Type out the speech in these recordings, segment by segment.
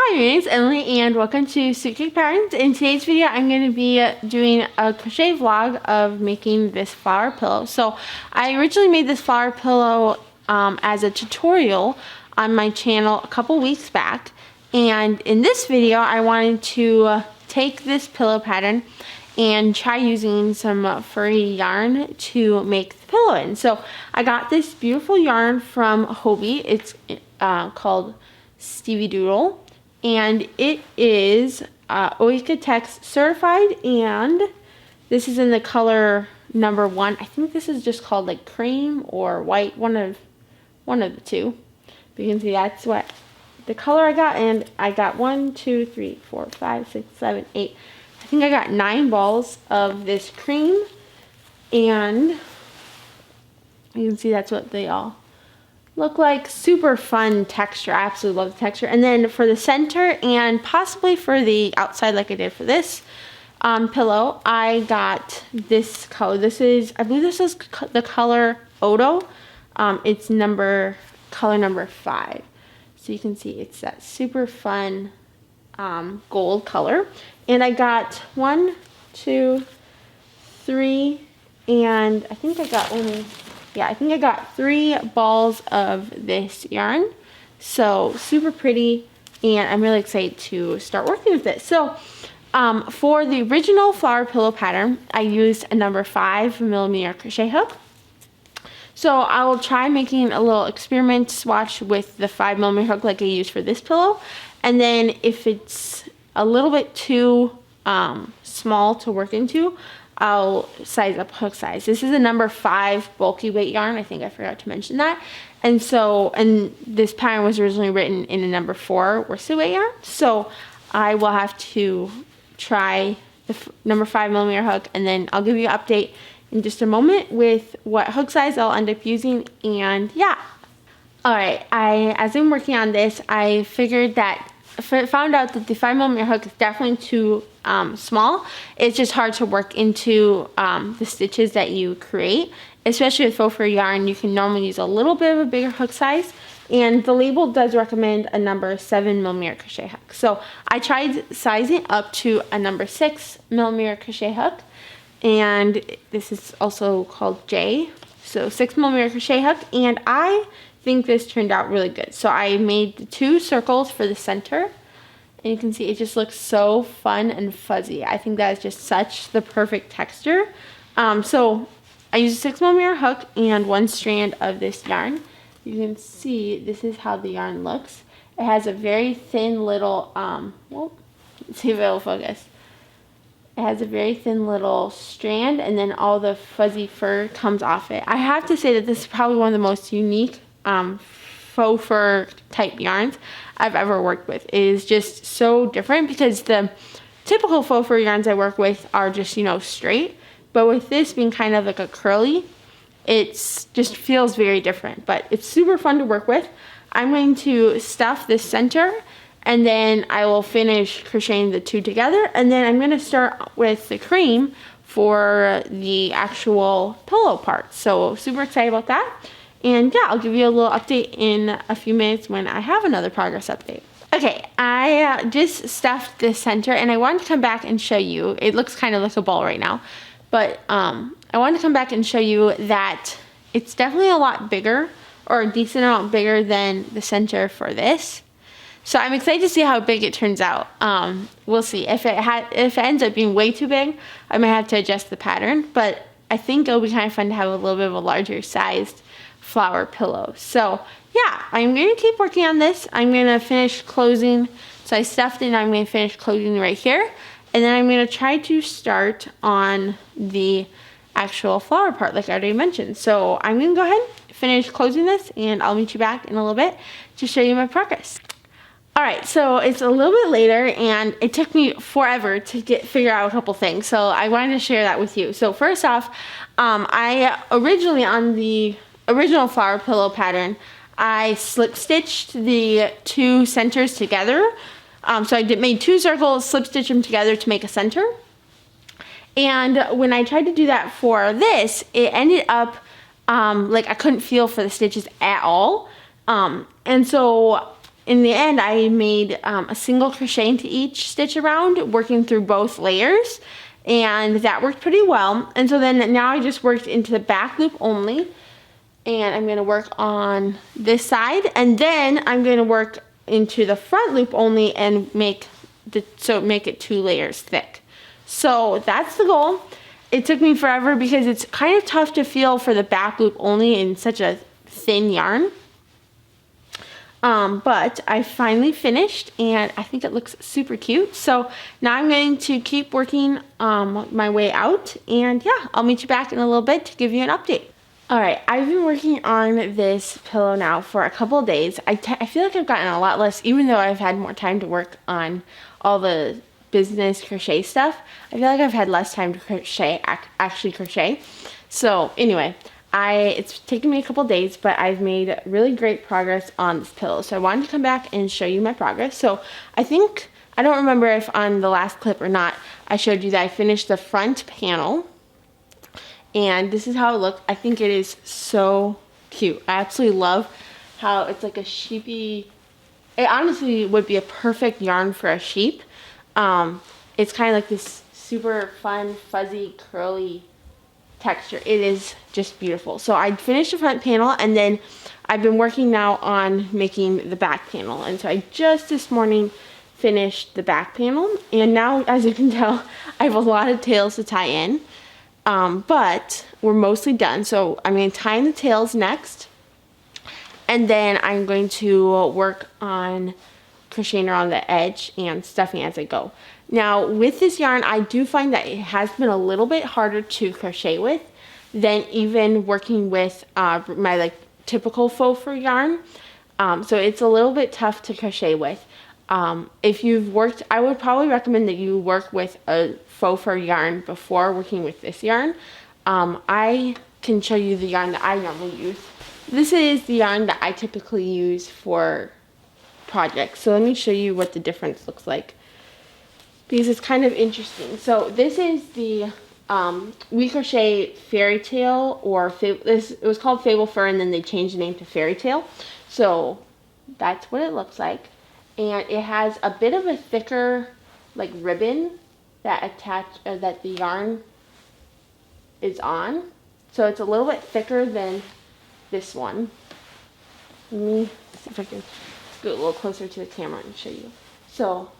Hi, my name is Emily and welcome to Sweet Cake Patterns. In today's video, I'm going to be doing a crochet vlog of making this flower pillow. So I originally made this flower pillow as a tutorial on my channel a couple weeks back. And in this video, I wanted to take this pillow pattern and try using some furry yarn to make the pillow in. So I got this beautiful yarn from Hobbii. It's called Steviedoodle, and it is Oika certified, and this is in the color number 1. I think this is just called like cream or white, one of the two. But you can see that's what the color I got, and I got 1, 2, 3, 4, 5, 6, 7, 8. I think I got 9 balls of this cream, and you can see that's what they all look like. Super fun texture. I absolutely love the texture. And then for the center and possibly for the outside like I did for this pillow, I got this color. I believe this is the color Odo. It's color number 5. So you can see it's that super fun gold color. And I got 1, 2, 3, and I think I got 3 balls of this yarn. So super pretty, and I'm really excited to start working with it. So for the original flower pillow pattern, I used a number 5mm crochet hook. So I will try making a little experiment swatch with the 5mm hook like I used for this pillow. And then if it's a little bit too small to work into, I'll size up hook size. This is a number 5 bulky weight yarn. I think I forgot to mention that. And this pattern was originally written in a number 4 worsted weight yarn. So I will have to try the number 5mm hook, and then I'll give you an update in just a moment with what hook size I'll end up using. And yeah. Alright, as I'm working on this, I found out that the 5mm hook is definitely too small. It's just hard to work into the stitches that you create, especially with faux fur yarn. You can normally use a little bit of a bigger hook size, and the label does recommend a number 7mm crochet hook. So I tried sizing up to a number 6mm crochet hook, and this is also called J. So 6mm crochet hook, and I think this turned out really good. So I made 2 circles for the center, and you can see it just looks so fun and fuzzy. I think that is just such the perfect texture. So I used a 6mm hook and 1 strand of this yarn. You can see this is how the yarn looks. It has a very thin little, let's see if it'll focus. It has a very thin little strand, and then all the fuzzy fur comes off it. I have to say that this is probably one of the most unique faux fur type yarns I've ever worked with. It is just so different because the typical faux fur yarns I work with are just, straight. But with this being kind of like a curly, it's just feels very different. But it's super fun to work with. I'm going to stuff this center, and then I will finish crocheting the 2 together. And then I'm going to start with the cream for the actual pillow part. So super excited about that. And yeah, I'll give you a little update in a few minutes when I have another progress update. Okay, I just stuffed the center, and I wanted to come back and show you. It looks kind of like a ball right now, but I wanted to come back and show you that it's definitely a lot bigger, or a decent amount bigger than the center for this. So I'm excited to see how big it turns out. We'll see. If it ends up being way too big, I might have to adjust the pattern, but I think it'll be kind of fun to have a little bit of a larger sized flower pillow. So yeah, I'm going to keep working on this. I'm going to finish closing. So I stuffed it, and I'm going to finish closing right here. And then I'm going to try to start on the actual flower part like I already mentioned. So I'm going to go ahead, finish closing this, and I'll meet you back in a little bit to show you my progress. Alright, so it's a little bit later, and it took me forever to figure out a couple things. So I wanted to share that with you. So first off, I originally on the original flower pillow pattern, I slip stitched the 2 centers together. So I made 2 circles, slip stitched them together to make a center. And when I tried to do that for this, it ended up like I couldn't feel for the stitches at all. And so in the end, I made a single crochet into each stitch around, working through both layers, and that worked pretty well. And so then now I just worked into the back loop only, and I'm going to work on this side, and then I'm going to work into the front loop only and make it 2 layers thick. So that's the goal. It took me forever because it's kind of tough to feel for the back loop only in such a thin yarn. But I finally finished, and I think it looks super cute. So now I'm going to keep working my way out, and yeah, I'll meet you back in a little bit to give you an update. Alright, I've been working on this pillow now for a couple of days. I feel like I've gotten a lot less, even though I've had more time to work on all the business crochet stuff. I feel like I've had less time to crochet, actually crochet. So anyway, it's taken me a couple days, but I've made really great progress on this pillow. So I wanted to come back and show you my progress. So I don't remember if on the last clip or not, I showed you that I finished the front panel. And this is how it looked. I think it is so cute. I absolutely love how it's like a sheepy, it honestly would be a perfect yarn for a sheep. It's kind of like this super fun, fuzzy, curly texture. It is just beautiful. So I finished the front panel, and then I've been working now on making the back panel. And so I just this morning finished the back panel. And now, as you can tell, I have a lot of tails to tie in. But we're mostly done. So I'm going to tie in the tails next, and then I'm going to work on crocheting around the edge and stuffing as I go. Now with this yarn, I do find that it has been a little bit harder to crochet with than even working with my like typical faux fur yarn. So it's a little bit tough to crochet with. If you've worked, I would probably recommend that you work with a faux fur yarn before working with this yarn. I can show you the yarn that I normally use. This is the yarn that I typically use for projects. So let me show you what the difference looks like, because it's kind of interesting. So this is the We Crochet Fairy Tale, or it was called Fable Fur, and then they changed the name to Fairy Tale. So that's what it looks like. And it has a bit of a thicker like ribbon that that the yarn is on. So it's a little bit thicker than this one. Let me see if I can go a little closer to the camera and show you. So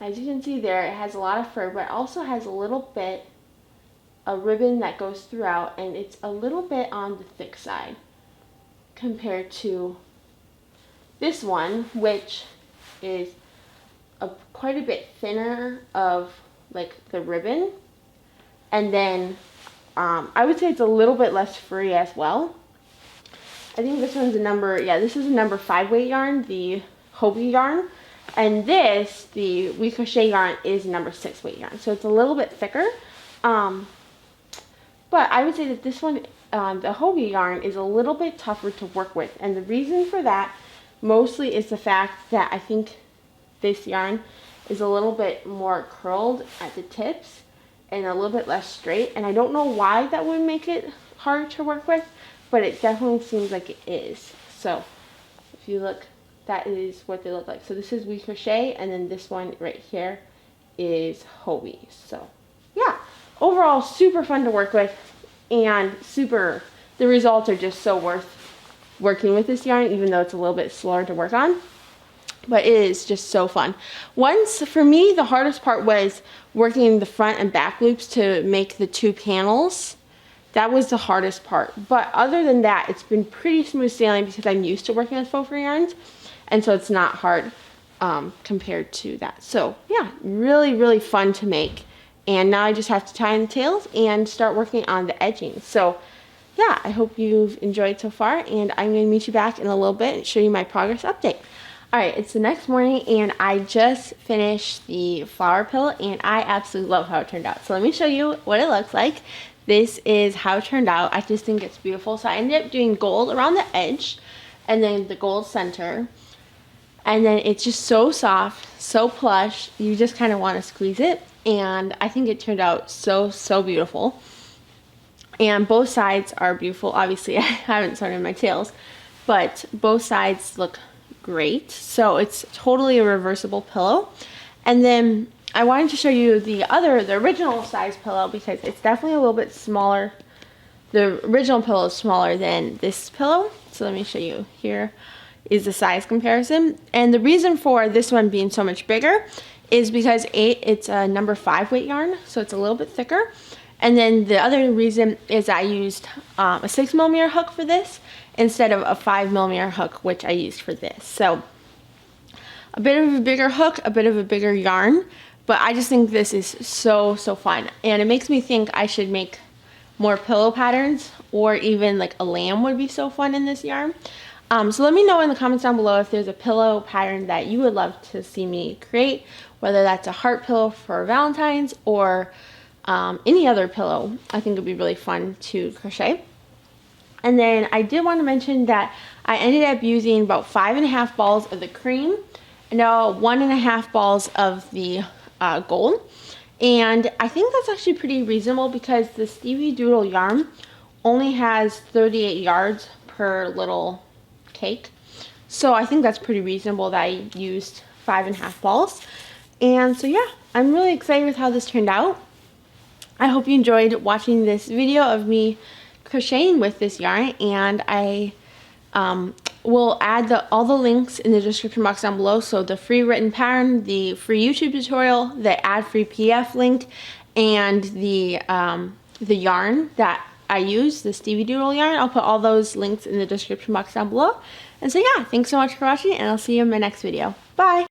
as you can see there, it has a lot of fur, but it also has a little bit a ribbon that goes throughout, and it's a little bit on the thick side compared to this one, which is quite a bit thinner of like the ribbon, and then I would say it's a little bit less furry as well. I think this one's this is a number 5 weight yarn, the Hobbii yarn, and this, the We Crochet yarn, is number 6 weight yarn, so it's a little bit thicker. But I would say that this one, the Hobbii yarn, is a little bit tougher to work with, and the reason for that mostly is the fact that I think this yarn is a little bit more curled at the tips and a little bit less straight, and I don't know why that would make it hard to work with, but it definitely seems like it is. So if you look, that is what they look like. So this is We Crochet, and then this one right here is Hobbii. So yeah, overall super fun to work with, and the results are just so worth working with this yarn, even though it's a little bit slower to work on. But it is just so fun. For me, the hardest part was working the front and back loops to make the 2 panels. That was the hardest part. But other than that, it's been pretty smooth sailing because I'm used to working with faux fur yarns, and so it's not hard compared to that. So yeah, really, really fun to make. And now I just have to tie in the tails and start working on the edging. So yeah, I hope you've enjoyed so far, and I'm going to meet you back in a little bit and show you my progress update. Alright, it's the next morning, and I just finished the flower pillow, and I absolutely love how it turned out. So let me show you what it looks like. This is how it turned out. I just think it's beautiful. So I ended up doing gold around the edge, and then the gold center. And then it's just so soft, so plush, you just kind of want to squeeze it. And I think it turned out so, so beautiful. And both sides are beautiful. Obviously, I haven't started my tails. but both sides look great. So it's totally a reversible pillow. And then I wanted to show you the original size pillow because it's definitely a little bit smaller. The original pillow is smaller than this pillow. So let me show you. Here is the size comparison. And the reason for this one being so much bigger is because it's a number 5 weight yarn, so it's a little bit thicker. And then the other reason is I used a 6mm hook for this instead of a 5mm hook, which I used for this. So a bit of a bigger hook, a bit of a bigger yarn, but I just think this is so fun. And it makes me think I should make more pillow patterns, or even like a lamb would be so fun in this yarn. So let me know in the comments down below if there's a pillow pattern that you would love to see me create, whether that's a heart pillow for Valentine's or any other pillow. I think it would be really fun to crochet. And then I did want to mention that I ended up using about 5.5 balls of the cream and 1.5 balls of the gold. And I think that's actually pretty reasonable because the Steviedoodle yarn only has 38 yards per little cake. So I think that's pretty reasonable that I used 5.5 balls. And so yeah, I'm really excited with how this turned out. I hope you enjoyed watching this video of me crocheting with this yarn, and I will add all the links in the description box down below. So the free written pattern, the free YouTube tutorial, the ad-free PDF link, and the yarn that I use, the Steviedoodle yarn. I'll put all those links in the description box down below. And so yeah, thanks so much for watching, and I'll see you in my next video. Bye!